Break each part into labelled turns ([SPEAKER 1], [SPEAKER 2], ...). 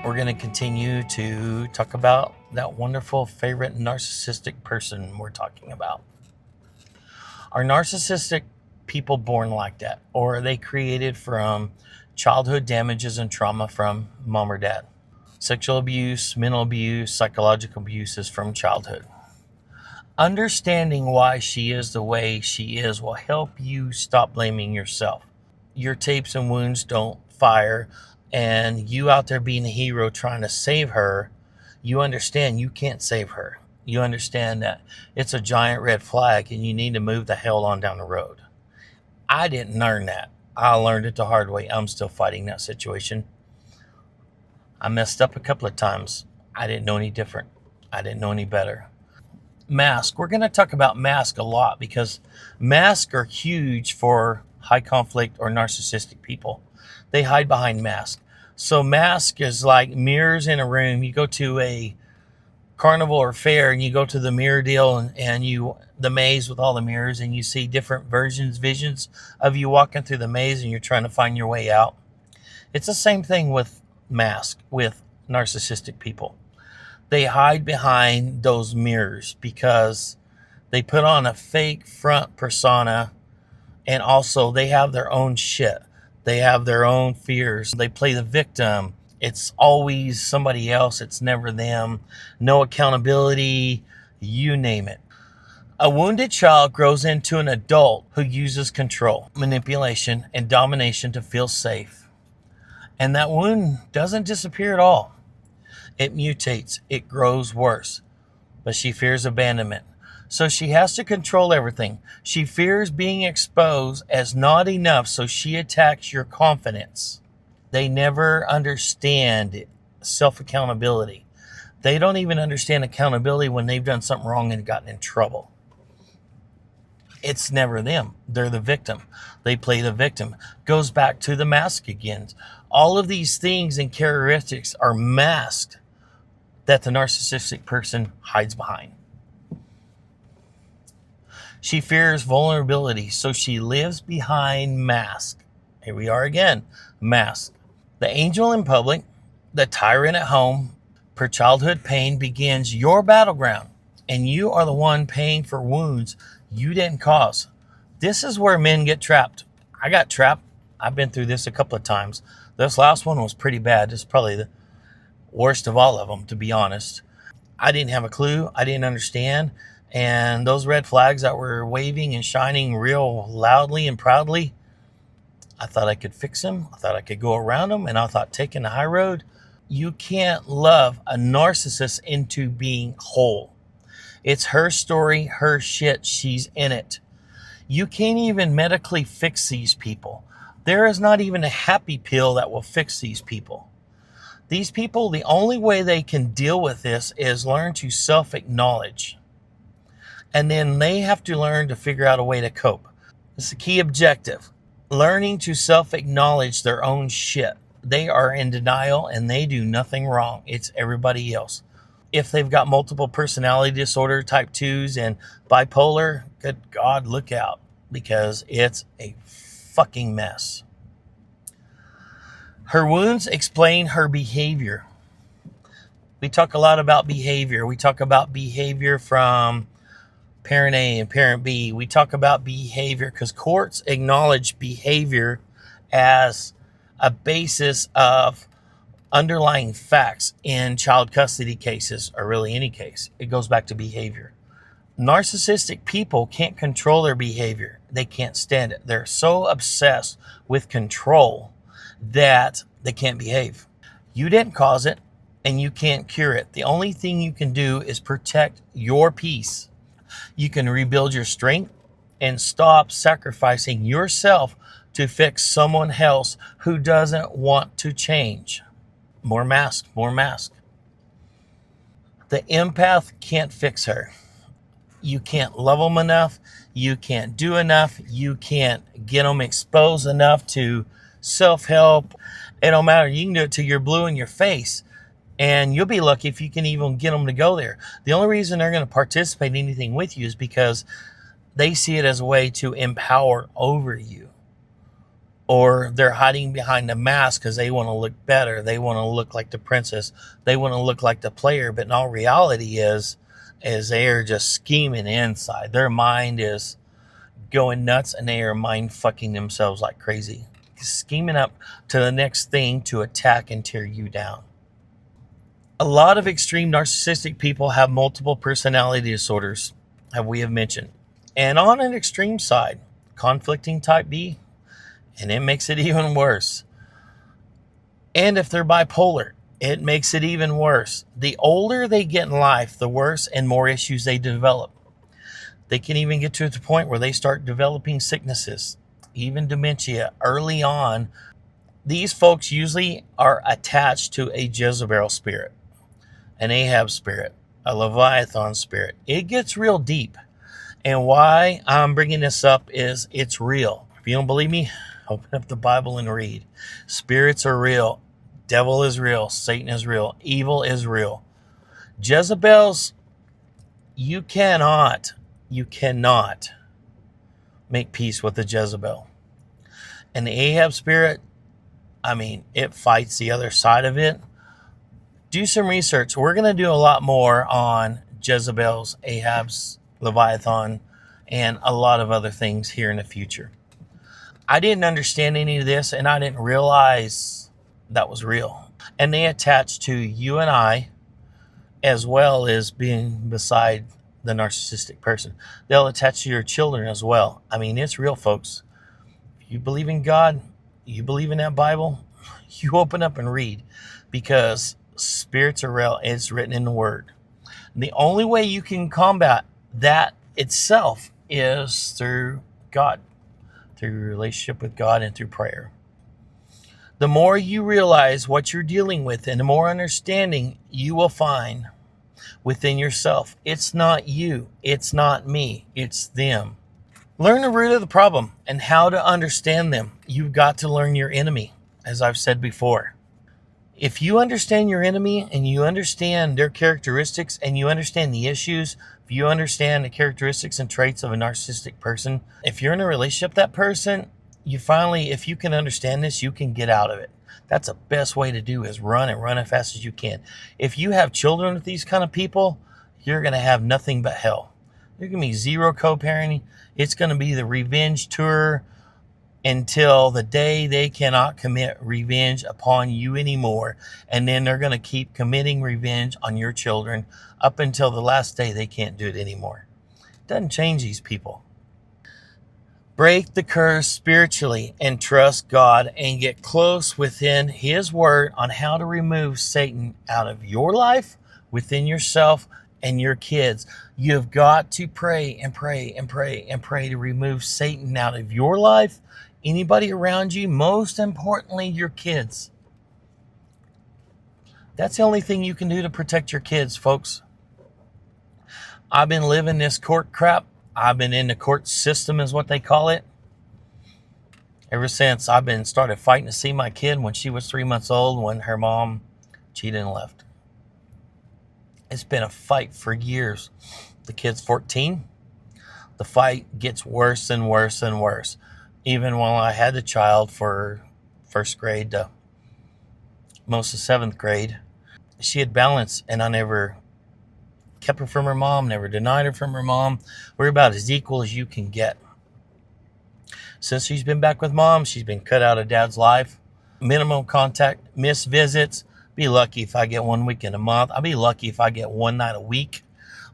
[SPEAKER 1] We're going to continue to talk about that wonderful favorite narcissistic person we're talking about. Are narcissistic people born like that? Or are they created from childhood damages and trauma from mom or dad? Sexual abuse, mental abuse, psychological abuse is from childhood. Understanding why she is the way she is will help you stop blaming yourself. Your tapes and wounds don't fire, and you out there being a hero trying to save her, you understand you can't save her. You understand that it's a giant red flag and you need to move the hell on down the road. I didn't learn that. I learned it the hard way. I'm still fighting that situation. I messed up a couple of times. I didn't know any different. I didn't know any better. Mask. We're going to talk about mask a lot because masks are huge for high conflict or narcissistic people. They hide behind masks. So mask is like mirrors in a room. You go to a carnival or fair and you go to the mirror deal and you the maze with all the mirrors and you see different visions of you walking through the maze and you're trying to find your way out. It's the same thing with mask with narcissistic people. They hide behind those mirrors because they put on a fake front persona, and also they have their own shit. They have their own fears. They play the victim. It's always somebody else. It's never them. No accountability, you name it. A wounded child grows into an adult who uses control, manipulation, and domination to feel safe. And that wound doesn't disappear at all. It mutates, it grows worse, but she fears abandonment. So she has to control everything. She fears being exposed as not enough, so she attacks your confidence. They never understand self-accountability. They don't even understand accountability when they've done something wrong and gotten in trouble. It's never them. They're the victim. They play the victim. Goes back to the mask again. All of these things and characteristics are masked that the narcissistic person hides behind. She fears vulnerability, so she lives behind mask. Here we are again, mask. The angel in public, the tyrant at home, per childhood pain begins your battleground, and you are the one paying for wounds you didn't cause. This is where men get trapped. I got trapped. I've been through this a couple of times. This last one was pretty bad. This is probably the worst of all of them, to be honest. I didn't have a clue. I didn't understand. And those red flags that were waving and shining real loudly and proudly, I thought I could fix them. I thought I could go around them. And I thought taking the high road, you can't love a narcissist into being whole. It's her story, her shit. She's in it. You can't even medically fix these people. There is not even a happy pill that will fix these people. These people, the only way they can deal with this is learn to self-acknowledge. And then they have to learn to figure out a way to cope. It's the key objective. Learning to self-acknowledge their own shit. They are in denial and they do nothing wrong. It's everybody else. If they've got multiple personality disorder, type 2s, and bipolar, good God, look out. Because it's a fucking mess. Her wounds explain her behavior. We talk a lot about behavior. We talk about behavior from parent A and parent B. We talk about behavior because courts acknowledge behavior as a basis of underlying facts in child custody cases, or really any case. It goes back to behavior. Narcissistic people can't control their behavior. They can't stand it. They're so obsessed with control that they can't behave. You didn't cause it and you can't cure it. The only thing you can do is protect your peace. You can rebuild your strength and stop sacrificing yourself to fix someone else who doesn't want to change. More mask, more mask. The empath can't fix her. You can't love them enough. You can't do enough. You can't get them exposed enough to self-help. It don't matter. You can do it till you're blue in your face. And you'll be lucky if you can even get them to go there. The only reason they're going to participate in anything with you is because they see it as a way to empower over you. or they're hiding behind a mask because they want to look better. They want to look like the princess. They want to look like the player. But in all reality is they are just scheming inside. Their mind is going nuts and they are mind fucking themselves like crazy, scheming up to the next thing to attack and tear you down. A lot of extreme narcissistic people have multiple personality disorders, as we have mentioned. And on an extreme side, conflicting type B, and it makes it even worse. And if they're bipolar, it makes it even worse. The older they get in life, the worse and more issues they develop. They can even get to the point where they start developing sicknesses, even dementia early on. These folks usually are attached to a Jezebel spirit, an Ahab spirit, a Leviathan spirit. It gets real deep. And why I'm bringing this up is it's real. If you don't believe me, open up the Bible and read. Spirits are real. Devil is real. Satan is real. Evil is real. Jezebels, you cannot make peace with the Jezebel. And the Ahab spirit, it fights the other side of it. Do some research. We're going to do a lot more on Jezebels, Ahabs, Leviathan, and a lot of other things here in the future. I didn't understand any of this, and I didn't realize that was real. And they attach to you and I, as well as being beside the narcissistic person. They'll attach to your children as well. It's real, folks. If you believe in God, you believe in that Bible, you open up and read, because spirits are real. It's written in the Word. The only way you can combat that itself is through God, through your relationship with God and through prayer. The more you realize what you're dealing with and the more understanding you will find within yourself. It's not you. It's not me. It's them. Learn the root of the problem and how to understand them. You've got to learn your enemy, as I've said before. If you understand your enemy and you understand their characteristics and you understand the issues, if you understand the characteristics and traits of a narcissistic person, if you're in a relationship with that person, if you can understand this, you can get out of it. That's the best way to do is run as fast as you can. If you have children with these kind of people, you're going to have nothing but hell. There's going to be zero co-parenting. It's going to be the revenge tour until the day they cannot commit revenge upon you anymore. And then they're going to keep committing revenge on your children up until the last day they can't do it anymore. It doesn't change these people. Break the curse spiritually and trust God and get close within His Word on how to remove Satan out of your life, within yourself, and your kids. You've got to pray and pray and pray and pray to remove Satan out of your life, anybody around you, most importantly, your kids. That's the only thing you can do to protect your kids, folks. I've been living this court crap. I've been in the court system, is what they call it, ever since I've been started fighting to see my kid when she was 3 months old, when her mom cheated and left. It's been a fight for years. The kid's 14. The fight gets worse and worse and worse. Even while I had the child for first grade to most of seventh grade, she had balance, and I never kept her from her mom, never denied her from her mom. We're about as equal as you can get. Since she's been back with mom, she's been cut out of dad's life. Minimum contact, missed visits. Be lucky if I get 1 weekend a month. I'll be lucky if I get one night a week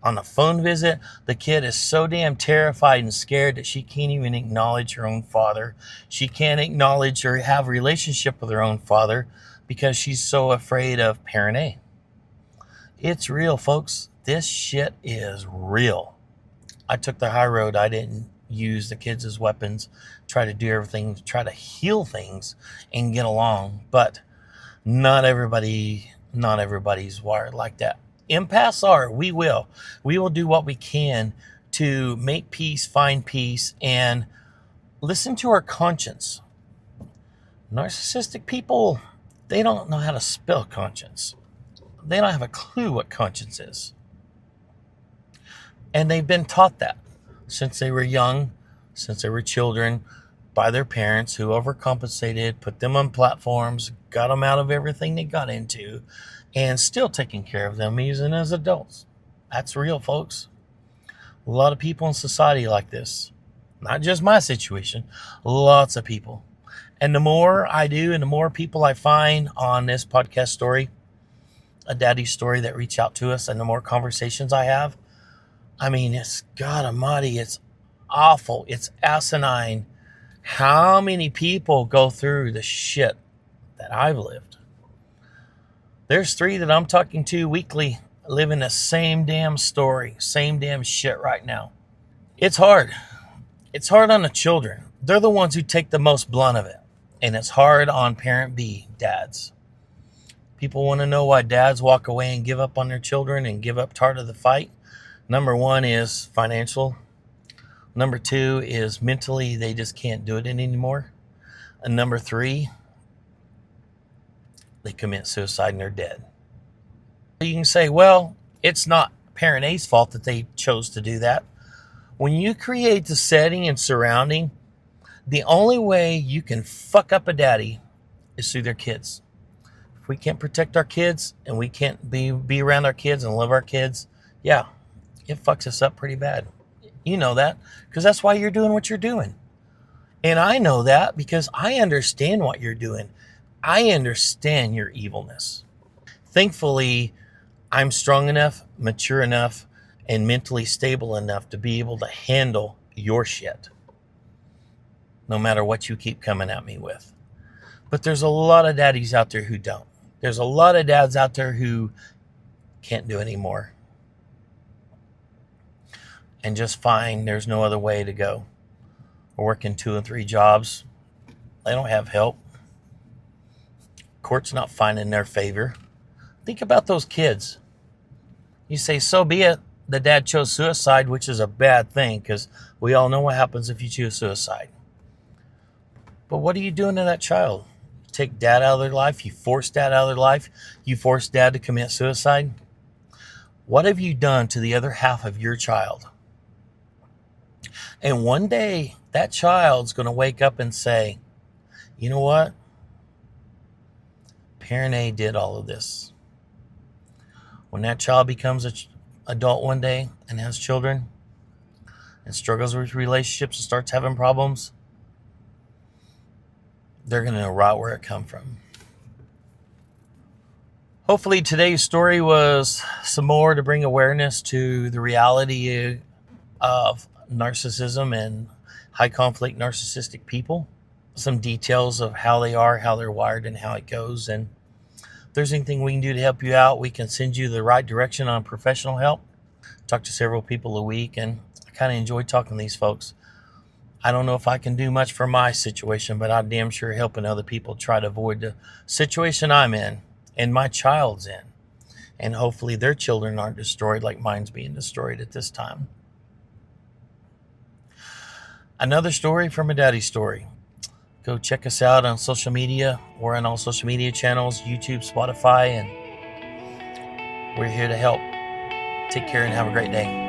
[SPEAKER 1] on a phone visit. The kid is so damn terrified and scared that she can't even acknowledge her own father. She can't acknowledge or have a relationship with her own father because she's so afraid of parent A. It's real, folks. This shit is real. I took the high road. I didn't use the kids as weapons, try to do everything, try to heal things and get along. But not everybody's wired like that. Empaths are. We will do what we can to make peace, find peace, and listen to our conscience. Narcissistic people, they don't know how to spell conscience. They don't have a clue what conscience is. And they've been taught that since they were young, since they were children. by their parents who overcompensated, put them on platforms, got them out of everything they got into, and still taking care of them even as adults. That's real, folks. A lot of people in society like this. Not just my situation, lots of people. And the more I do and the more people I find on this podcast story, a daddy story that reach out to us, and the more conversations I have, I mean, it's God almighty, it's awful, it's asinine how many people go through the shit that I've lived. There's 3 that I'm talking to weekly living the same damn story, same damn shit right now. It's hard. It's hard on the children. They're the ones who take the most blunt of it. And it's hard on parent B, dads. People want to know why dads walk away and give up on their children and give up part of the fight. Number 1 is financial. Number 2 is mentally they just can't do it anymore. And number 3, they commit suicide and they're dead. You can say, well, it's not parent A's fault that they chose to do that. When you create the setting and surrounding, the only way you can fuck up a daddy is through their kids. If we can't protect our kids and we can't be around our kids and love our kids, yeah, it fucks us up pretty bad. You know that because that's why you're doing what you're doing. And I know that because I understand what you're doing. I understand your evilness. Thankfully, I'm strong enough, mature enough, and mentally stable enough to be able to handle your shit, no matter what you keep coming at me with. But there's a lot of daddies out there who don't. There's a lot of dads out there who can't do anymore and just find there's no other way to go. Or working 2 and 3 jobs. They don't have help. Court's not finding their favor. Think about those kids. You say, so be it. The dad chose suicide, which is a bad thing because we all know what happens if you choose suicide. But what are you doing to that child? You take dad out of their life. You force dad out of their life. You force dad to commit suicide. What have you done to the other half of your child? And one day, that child's going to wake up and say, you know what? Parent A did all of this. When that child becomes an adult one day and has children and struggles with relationships and starts having problems, they're going to know right where it come from. Hopefully today's story was some more to bring awareness to the reality of narcissism and high conflict narcissistic people. Some details of how they are, how they're wired, and how it goes. And if there's anything we can do to help you out, we can send you the right direction on professional help. Talk to several people a week, and I kind of enjoy talking to these folks. I don't know if I can do much for my situation, but I'm damn sure helping other people try to avoid the situation I'm in and my child's in. And hopefully their children aren't destroyed like mine's being destroyed at this time. Another story from a daddy story. Go check us out on social media. We're on all social media channels, YouTube, Spotify, and we're here to help. Take care and have a great day.